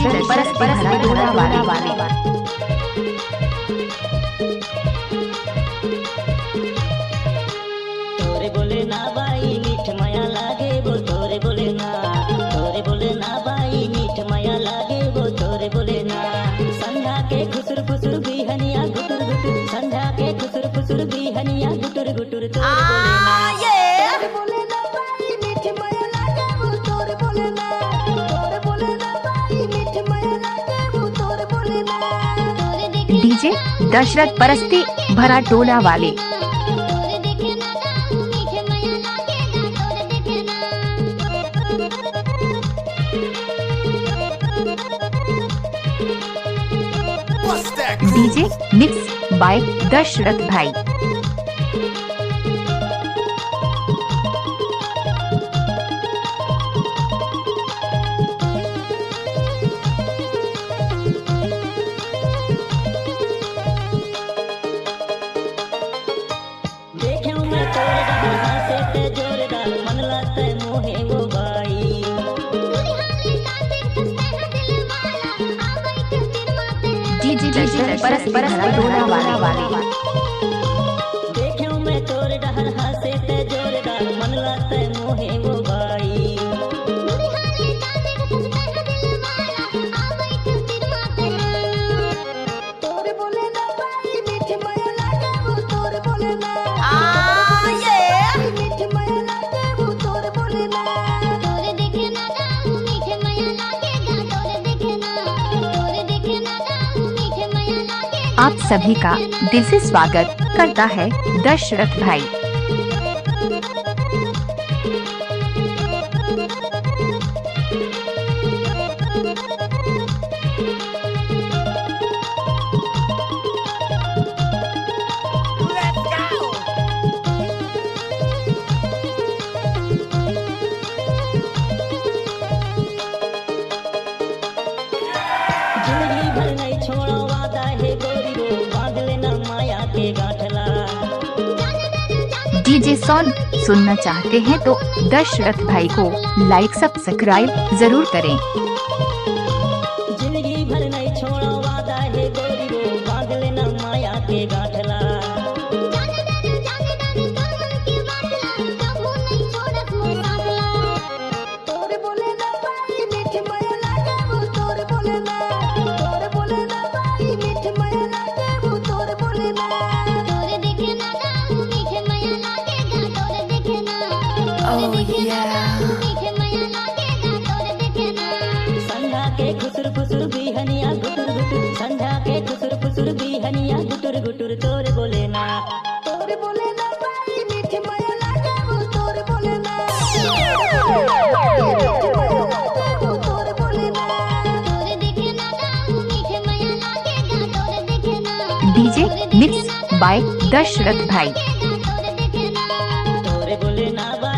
परस भरा डोला वाले। तोरे बोले ना बाई मीठ माया लागे वो तोरे बोले ना, तोरे बोले ना बाई मीठ माया लागे वो तोरे बोले ना। संध्या के खुसुर फुसुर बिहनिया गुटुर गुटुर, संध्या के खुसुर फुसुर बिहनिया गुटुर गुटुर तोरे बोले ना। डीजे दशरथ परस्ती भरा डोला वाले। डीजे मिक्स बाय दशरथ भाई। परस भरा डोला वाले। देखो मैं तोर डहर हंसे ते जोरदार मन लाते मोहे वो बाई। तोरे बोले ना बाई मीठ माया लागे वो तोरे बोले ना, मीठ माया लागे वो तोरे बोले ना। तोरे देखे ना मीठ माया लागेगा, तोरे देखे ना मीठ माया लागेगा। आप सभी का दिल से स्वागत करता है दशरथ भाई। जिंदगी भर नहीं छोड़ो वादा है गोरी रो, बांध लेना माया के गांठला। डीजे सॉन्ग सुनना चाहते हैं तो दशरथ भाई को लाइक सब्सक्राइब जरूर करें। जिंदगी भर नहीं छोड़ो वादा है गोरी रो, बांध लेना माया के गांठला। तोरे बोले ना बाई मीठ माया लागे वो तोरे बोले ना, तोरे बोले ना बाई मीठ माया लागे वो तोरे बोले ना। तोरे देखे ना मीठ माया लागेगा, तोरे देखे ना मीठ माया लागेगा, तोरे देखे ना। संध्या के खुसुर फुसुर बिहनिया गुटुर गुटुर, संध्या के खुसुर फुसुर बिहनिया गुटुर गुटुर तोरे बोले ना। तोरे बोले ना बाई मीठ माया लागे वो तोरे बोले ना, वो तोरे बोले ना। तोरे देखे ना मीठ माया लागेगा, तोरे देखे ना डीजे मिक्स बाय दशरथ भाई। तोरे बोले ना बाई